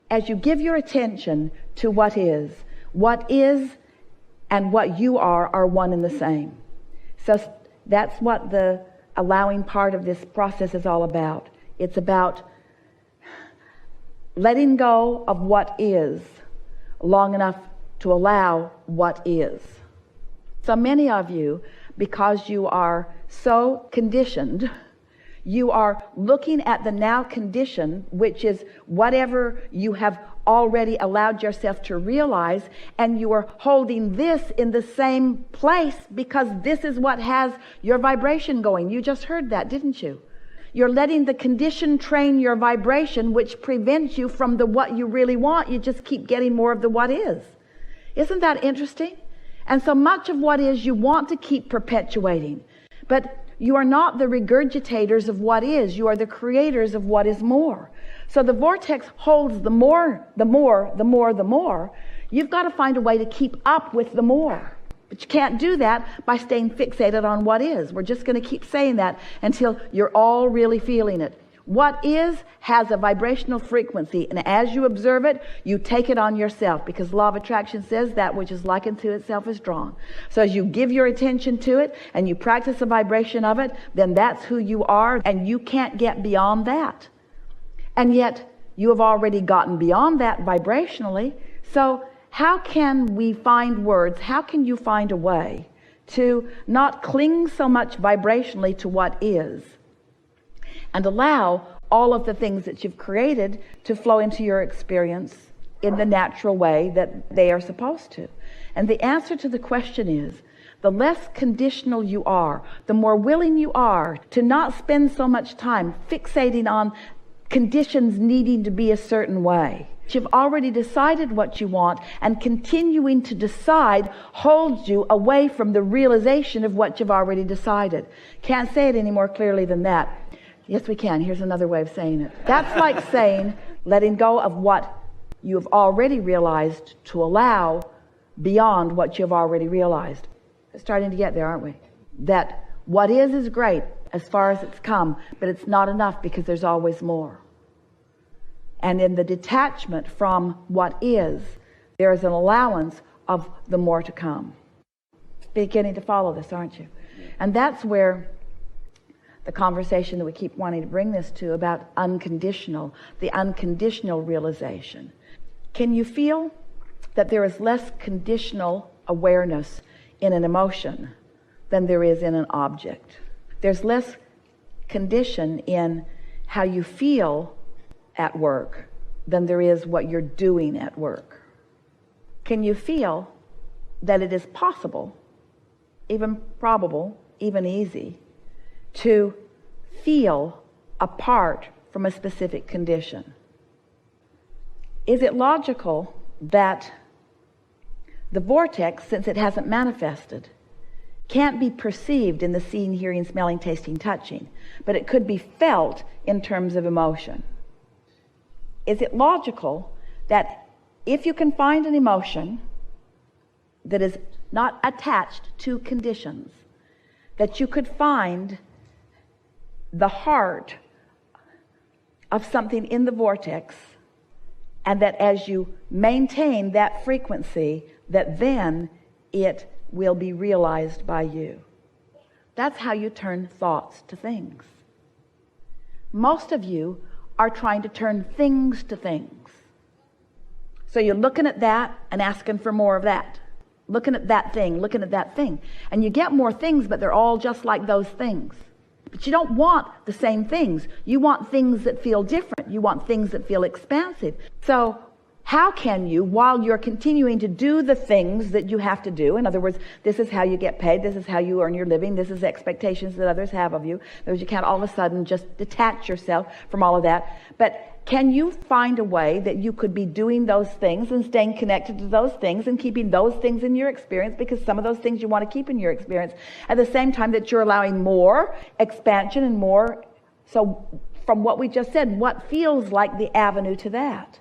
as you give your attention to what is and what you are one and the same. So that's what the allowing part of this process is all about. It's about letting go of what is long enough to allow what is. So many of you, because you are so conditioned, you are looking at the now condition, which is whatever you have already allowed yourself to realize, and you are holding this in the same place because this is what has your vibration going. You just heard that, didn't you? You're letting the condition train your vibration, which prevents you from the what you really want. You just keep getting more of the what is. Isn't that interesting? And so much of what is you want to keep perpetuating. But you are not the regurgitators of what is. You are the creators of what is more. So the vortex holds the more. You've got to find a way to keep up with the more. But you can't do that by staying fixated on what is. We're just going to keep saying that until you're all really feeling it. What is has a vibrational frequency, and as you observe it, you take it on yourself, because law of attraction says that which is likened to itself is drawn. So as you give your attention to it and you practice the vibration of it, then that's who you are, and you can't get beyond that. And yet you have already gotten beyond that vibrationally. So how can we find words? How can you find a way to not cling so much vibrationally to what is, and allow all of the things that you've created to flow into your experience in the natural way that they are supposed to? And the answer to the question is, the less conditional you are, the more willing you are to not spend so much time fixating on conditions needing to be a certain way. You've already decided what you want, and continuing to decide holds you away from the realization of what you've already decided. Can't say it any more clearly than that. Yes, we can. Here's another way of saying it. That's like saying letting go of what you've already realized to allow beyond what you've already realized. We're starting to get there, aren't we? That what is great as far as it's come, but it's not enough because there's always more. And in the detachment from what is, there is an allowance of the more to come. Beginning to follow this, aren't you? And that's where the conversation that we keep wanting to bring this to about the unconditional realization. Can you feel that there is less conditional awareness in an emotion than there is in an object? There's less condition in how you feel at work than there is what you're doing at work. Can you feel that it is possible, even probable, even easy, to feel apart from a specific condition? Is it logical that the vortex, since it hasn't manifested, can't be perceived in the seeing, hearing, smelling, tasting, touching, but it could be felt in terms of emotion? Is it logical that if you can find an emotion that is not attached to conditions, that you could find the heart of something in the vortex, and that as you maintain that frequency, that then it will be realized by you? That's how you turn thoughts to things. Most of you are trying to turn things to things. So you're looking at that and asking for more of that. Looking at that thing. And you get more things, but they're all just like those things. But you don't want the same things. You want things that feel different. You want things that feel expansive. So how can you, while you're continuing to do the things that you have to do, in other words, this is how you get paid, this is how you earn your living, this is expectations that others have of you. In other words, you can't all of a sudden just detach yourself from all of that. But can you find a way that you could be doing those things and staying connected to those things and keeping those things in your experience, because some of those things you want to keep in your experience, at the same time that you're allowing more expansion and more? So from what we just said, what feels like the avenue to that?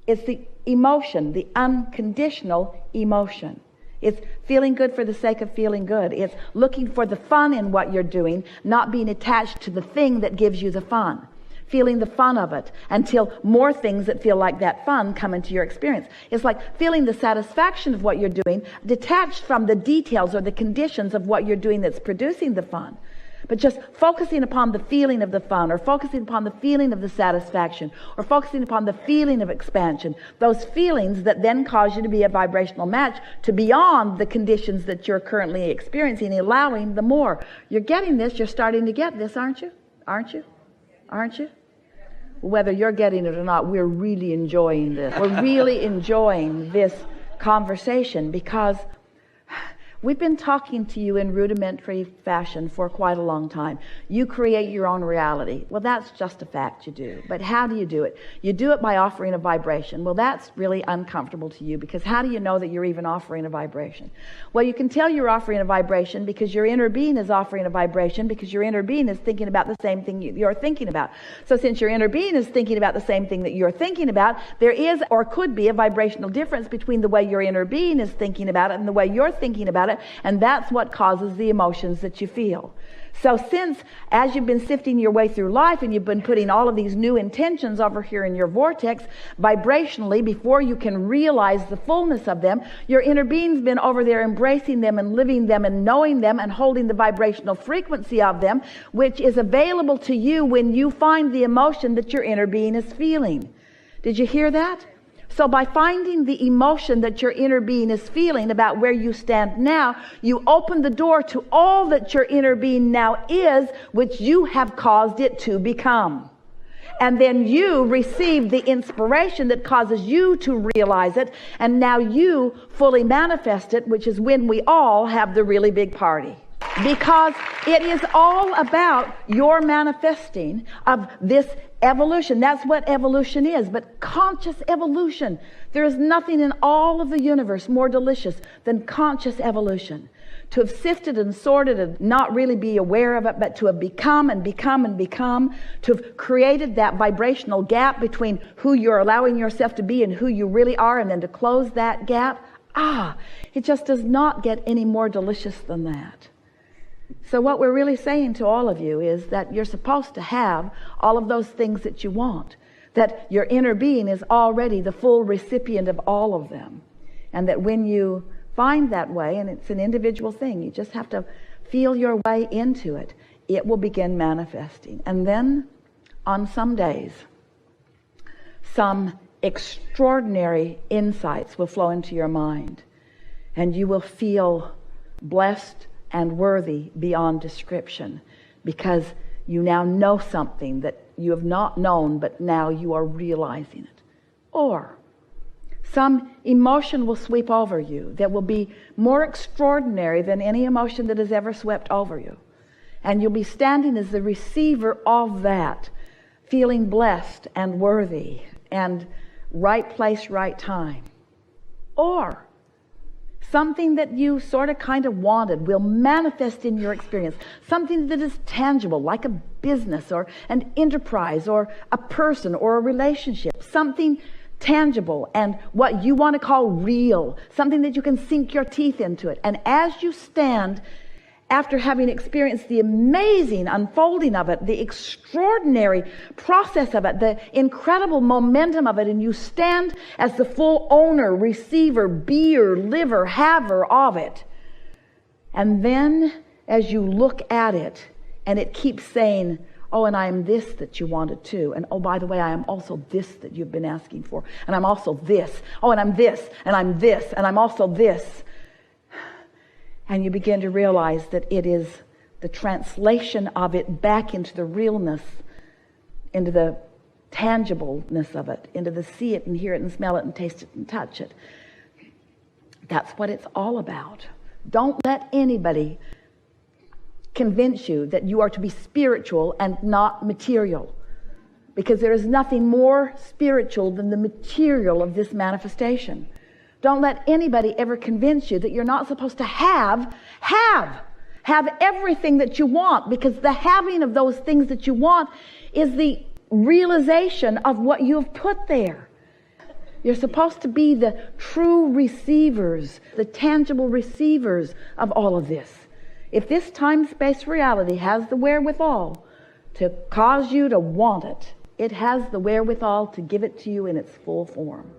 It's the emotion, the unconditional emotion. It's feeling good for the sake of feeling good. It's looking for the fun in what you're doing, not being attached to the thing that gives you the fun. feeling the fun of it, until more things that feel like that fun come into your experience. It's like feeling the satisfaction of what you're doing, detached from the details or the conditions of what you're doing that's producing the fun. But just focusing upon the feeling of the fun, or focusing upon the feeling of the satisfaction, or focusing upon the feeling of expansion. Those feelings that then cause you to be a vibrational match to beyond the conditions that you're currently experiencing, allowing the more. You're getting this, you're starting to get this, aren't you? Aren't you? Aren't you? Whether you're getting it or not, we're really enjoying this. We're really enjoying this conversation, because we've been talking to you in rudimentary fashion for quite a long time. You create your own reality. Well, that's just a fact, you do. But how do you do it? You do it by offering a vibration. Well, that's really uncomfortable to you, because how do you know that you're even offering a vibration? Well, you can tell you're offering a vibration because your inner being is offering a vibration, because your inner being is thinking about the same thing you're thinking about. So since your inner being is thinking about the same thing that you're thinking about, there is or could be a vibrational difference between the way your inner being is thinking about it and the way you're thinking about it. And that's what causes the emotions that you feel. So since, as you've been sifting your way through life and you've been putting all of these new intentions over here in your vortex, vibrationally, before you can realize the fullness of them, your inner being's been over there embracing them and living them and knowing them and holding the vibrational frequency of them, which is available to you when you find the emotion that your inner being is feeling. Did you hear that? So by finding the emotion that your inner being is feeling about where you stand now, you open the door to all that your inner being now is, which you have caused it to become. And then you receive the inspiration that causes you to realize it, and now you fully manifest it, which is when we all have the really big party. Because it is all about your manifesting of this evolution. That's what evolution is, but conscious evolution. There is nothing in all of the universe more delicious than conscious evolution. To have sifted and sorted and not really be aware of it, but to have become and become and become, to have created that vibrational gap between who you're allowing yourself to be and who you really are, and then to close that gap. It just does not get any more delicious than that. So what we're really saying to all of you is that you're supposed to have all of those things that you want, that your inner being is already the full recipient of all of them, and that when you find that way, and it's an individual thing, you just have to feel your way into it, it will begin manifesting. And then on some days, some extraordinary insights will flow into your mind, and you will feel blessed and worthy beyond description, because you now know something that you have not known, but now you are realizing it. Or some emotion will sweep over you that will be more extraordinary than any emotion that has ever swept over you, and you'll be standing as the receiver of that, feeling blessed and worthy and right place, right time. Or something that you sort of kind of wanted will manifest in your experience. Something that is tangible, like a business or an enterprise or a person or a relationship. Something tangible and what you want to call real. Something that you can sink your teeth into it. And as you stand, after having experienced the amazing unfolding of it, the extraordinary process of it, the incredible momentum of it, and you stand as the full owner, receiver, beer, liver, haver of it. And then as you look at it, and it keeps saying, oh, and I am this that you wanted too. And oh, by the way, I am also this that you've been asking for. And I'm also this. Oh, and I'm this, and I'm this, and I'm also this. And you begin to realize that it is the translation of it back into the realness, into the tangibleness of it, into the see it and hear it and smell it and taste it and touch it. That's what it's all about. Don't let anybody convince you that you are to be spiritual and not material, because there is nothing more spiritual than the material of this manifestation. Don't let anybody ever convince you that you're not supposed to have everything that you want, because the having of those things that you want is the realization of what you've put there. You're supposed to be the true receivers, the tangible receivers of all of this. If this time-space reality has the wherewithal to cause you to want it, It has the wherewithal to give it to you in its full form.